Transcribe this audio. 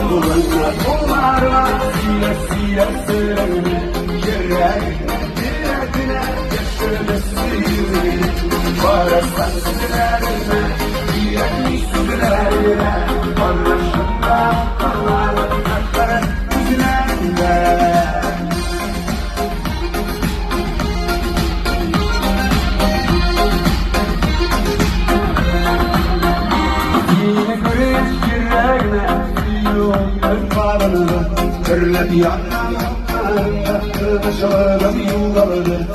Bunlar bunlarla siye siye sığınır Yüreğine yaşını sıyırır Varsan sülerine Yürekli sülerine Anlaşımda Allah'ın hakları yüzlerinde Kırlet yanlarında, kırlaşalım yolları,